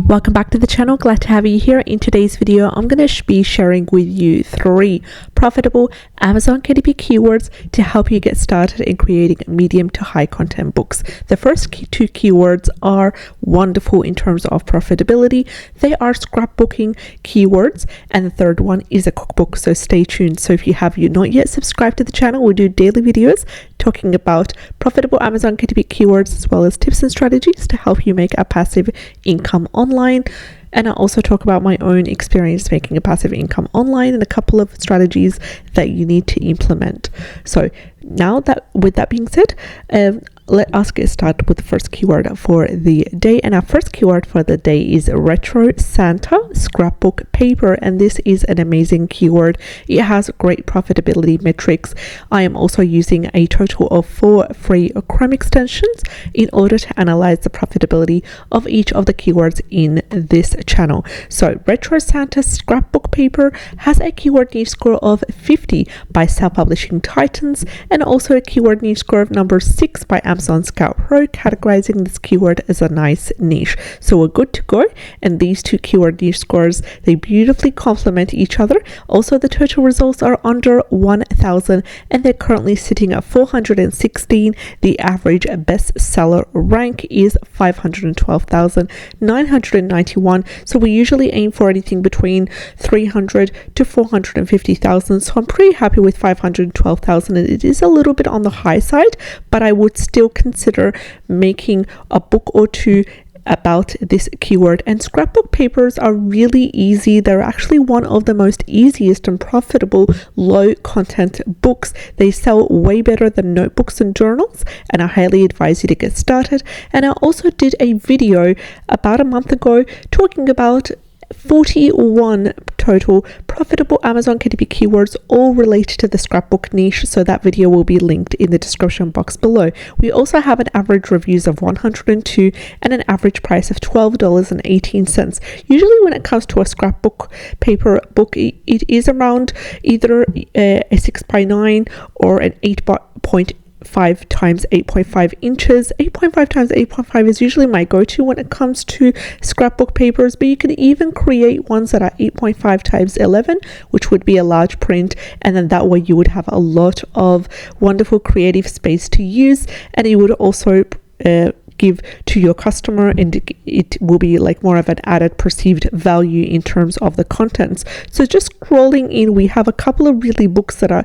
Welcome back to the channel. Glad to have you here. In today's video, I'm going to be sharing with you 3 profitable Amazon KDP keywords to help you get started in creating medium to high content books. The first 2 keywords are wonderful in terms of profitability. They are scrapbooking keywords, and the third one is a cookbook. So stay tuned. So if you have not yet subscribed to the channel, we do daily videos talking about profitable Amazon KDP keywords as well as tips and strategies to help you make a passive income online. And I also talk about my own experience making a passive income online and a couple of strategies that you need to implement. So now that with that being said, let us get started with the first keyword for the day. And our first keyword for the day is retro Santa scrapbook paper, and this is an amazing keyword. It has great profitability metrics. I am also using a total of 4 free Chrome extensions in order to analyze the profitability of each of the keywords in this channel. So retro Santa scrapbook paper has a keyword niche score of 50 by self-publishing titans, and also a keyword niche score of number 6 by Amazon Scout Pro, categorizing this keyword as a nice niche. So we're good to go, and these 2 keyword niche scores, they beautifully complement each other. Also, the total results are under 1,000, and they're currently sitting at 416. The average bestseller rank is 512,991. So we usually aim for anything between 300 to 450,000. So I'm pretty happy with 512,000, and it is a little bit on the high side, but I would still consider making a book or 2 about this keyword. And scrapbook papers are really easy. They're actually one of the most easiest and profitable low content books. They sell way better than notebooks and journals, and I highly advise you to get started. And I also did a video about a month ago talking about 41 total profitable Amazon KDP keywords, all related to the scrapbook niche. So that video will be linked in the description box below. We also have an average reviews of 102 and an average price of $12.18. Usually when it comes to a scrapbook paper book, it is around either a 6x9 or an 8.5 times 8.5 inches. 8.5 times 8.5 is usually my go-to when it comes to scrapbook papers, but you can even create ones that are 8.5 times 11, which would be a large print, and then that way you would have a lot of wonderful creative space to use, and it would also give to your customer, and it will be like more of an added perceived value in terms of the contents. So just scrolling in, we have a couple of really books that are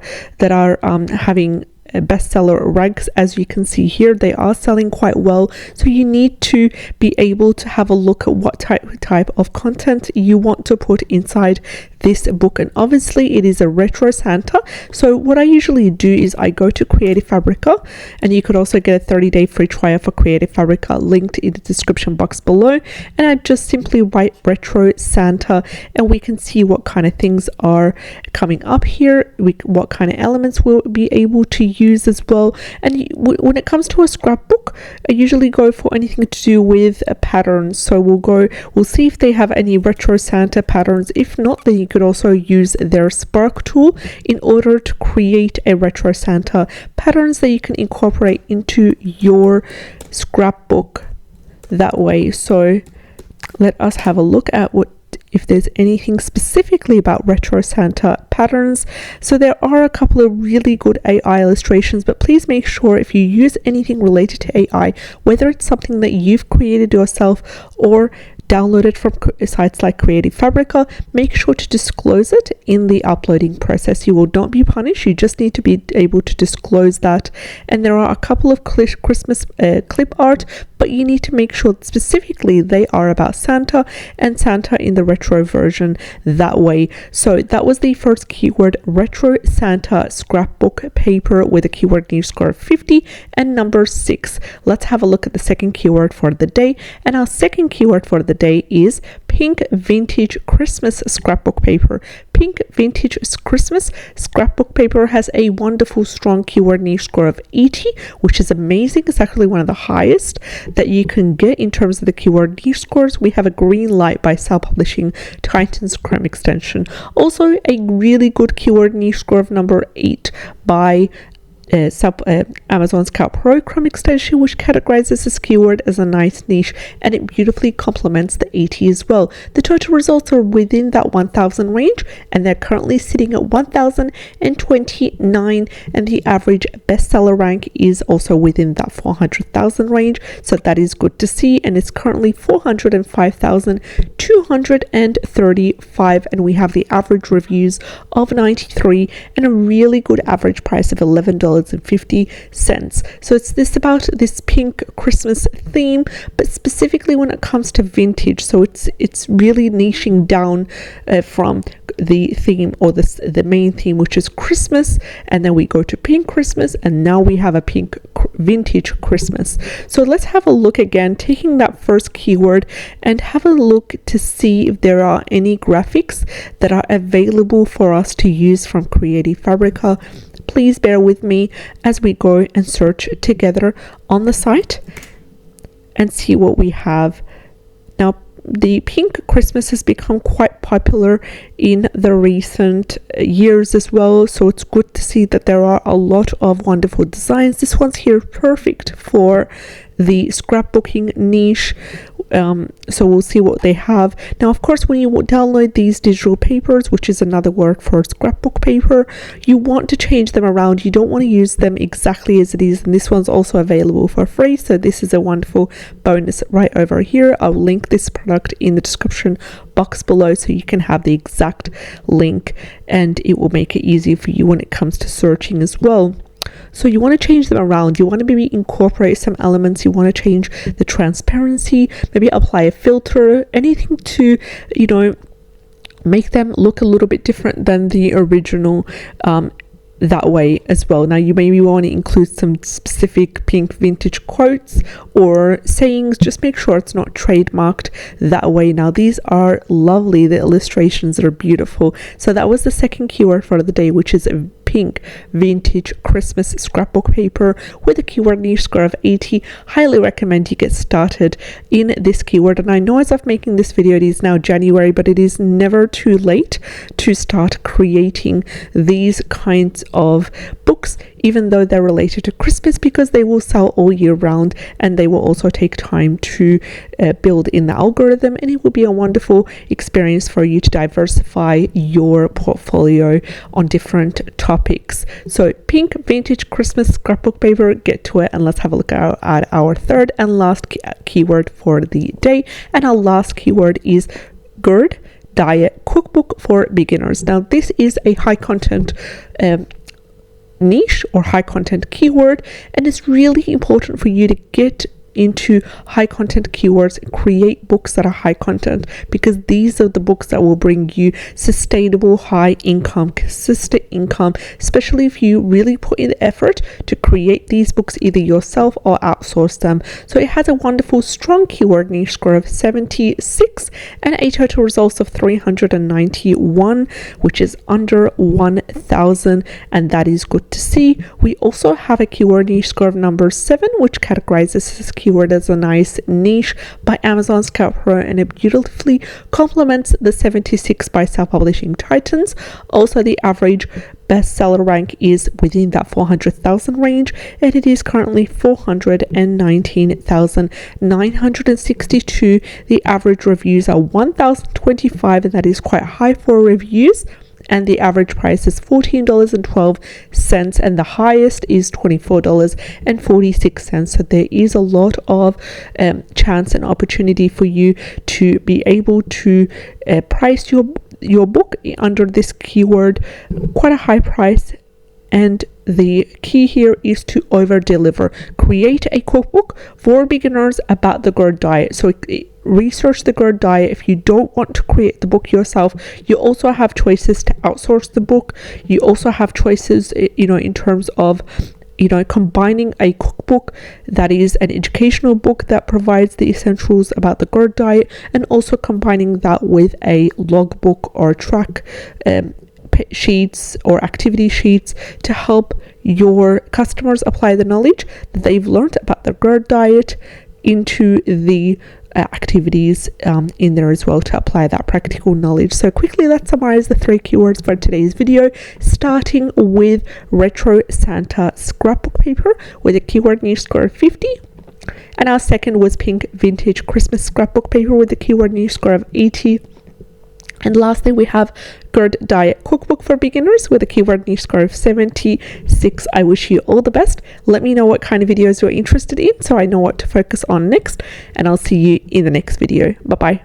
having bestseller ranks. As you can see here, they are selling quite well, so you need to be able to have a look at what type of content you want to put inside this book. And obviously it is a retro Santa, so what I usually do is I go to Creative Fabrica, and you could also get a 30-day free trial for Creative Fabrica linked in the description box below, and I just simply write retro Santa, and we can see what kind of things are coming up here, what kind of elements we'll be able to use as well. And when it comes to a scrapbook, I usually go for anything to do with patterns. So we'll see if they have any retro Santa patterns. If not, then you could also use their Spark tool in order to create a retro Santa patterns that you can incorporate into your scrapbook that way. So let us have a look at if there's anything specifically about retro Santa patterns. So there are a couple of really good AI illustrations, but please make sure if you use anything related to AI, whether it's something that you've created yourself or downloaded from sites like Creative Fabrica, make sure to disclose it in the uploading process. You will not be punished. You just need to be able to disclose that. And there are a couple of Christmas clip art, but you need to make sure specifically they are about Santa, and Santa in the retro version that way. So that was the first keyword, retro Santa scrapbook paper, with a keyword niche score of 50 and number 6. Let's have a look at the second keyword for the day. And our second keyword for the day is pink vintage Christmas scrapbook paper. Pink vintage Christmas scrapbook paper has a wonderful strong keyword niche score of 80, which is amazing. It's actually one of the highest that you can get in terms of the keyword niche scores. We have a green light by self-publishing Titans Chrome extension. Also a really good keyword niche score of number 8 by Amazon Scout Pro Chrome extension, which categorizes this keyword as a nice niche, and it beautifully complements the 80 as well. The total results are within that 1000 range, and they're currently sitting at 1029, and the average bestseller rank is also within that 400,000 range, so that is good to see. And it's currently 405,235, and we have the average reviews of 93 and a really good average price of $11.50. So it's about this pink Christmas theme, but specifically when it comes to vintage. So it's really niching down from the theme, or the main theme, which is Christmas, and then we go to pink Christmas, and now we have a pink vintage Christmas. So let's have a look again, taking that first keyword, and have a look to see if there are any graphics that are available for us to use from Creative Fabrica. Please bear with me as we go and search together on the site and see what we have. Now, the pink Christmas has become quite popular in the recent years as well, so it's good to see that there are a lot of wonderful designs. This one's here perfect for the scrapbooking niche, so we'll see what they have. Now, of course, when you download these digital papers, which is another word for scrapbook paper, you want to change them around. You don't want to use them exactly as it is, and this one's also available for free, so this is a wonderful bonus right over here. I'll link this product in the description box below, so you can have the exact link, and it will make it easier for you when it comes to searching as well. So you want to change them around. You want to maybe incorporate some elements. You want to change the transparency, maybe apply a filter, anything to, make them look a little bit different than the original, that way as well. Now, you maybe want to include some specific pink vintage quotes or sayings. Just make sure it's not trademarked that way. Now, these are lovely. The illustrations are beautiful. So that was the second keyword for the day, which is pink vintage Christmas scrapbook paper with a keyword niche score of 80. Highly recommend you get started in this keyword. And I know as of making this video, it is now January, but it is never too late to start creating these kinds of books, even though they're related to Christmas, because they will sell all year round, and they will also take time to build in the algorithm, and it will be a wonderful experience for you to diversify your portfolio on different topics. So pink vintage Christmas scrapbook paper, get to it, and let's have a look at our third and last keyword for the day. And our last keyword is gourd diet cookbook for beginners. Now, this is a high content niche or high content keyword, and it's really important for you to get into high content keywords and create books that are high content, because these are the books that will bring you sustainable high income, consistent income, especially if you really put in the effort to create these books either yourself or outsource them. So it has a wonderful strong keyword niche score of 76 and a total results of 391, which is under 1000, and that is good to see. We also have a keyword niche score of number 7, which categorizes this keyword as a nice niche by Amazon Scout Pro, and it beautifully complements the 76 by Self-Publishing Titans. Also, the average bestseller rank is within that 400,000 range, and it is currently 419,962. The average reviews are 1,025, and that is quite high for reviews. And the average price is $14.12, and the highest is $24.46. So there is a lot of chance and opportunity for you to be able to price your book under this keyword, quite a high price. And the key here is to over deliver. Create a cookbook for beginners about the gourd diet. So research the gourd diet. If you don't want to create the book yourself, you also have choices to outsource the book. You also have choices, in terms of combining a cookbook that is an educational book that provides the essentials about the gourd diet, and also combining that with a logbook or track sheets or activity sheets to help your customers apply the knowledge that they've learned about the gourd diet into the activities in there as well to apply that practical knowledge. So quickly, let's summarize the 3 keywords for today's video, starting with retro Santa scrapbook paper with a keyword niche score of 50. And our second was pink vintage Christmas scrapbook paper with a keyword niche score of 80. And lastly, we have Good Diet Cookbook for Beginners with a keyword niche score of 76. I wish you all the best. Let me know what kind of videos you're interested in so I know what to focus on next, and I'll see you in the next video. Bye bye.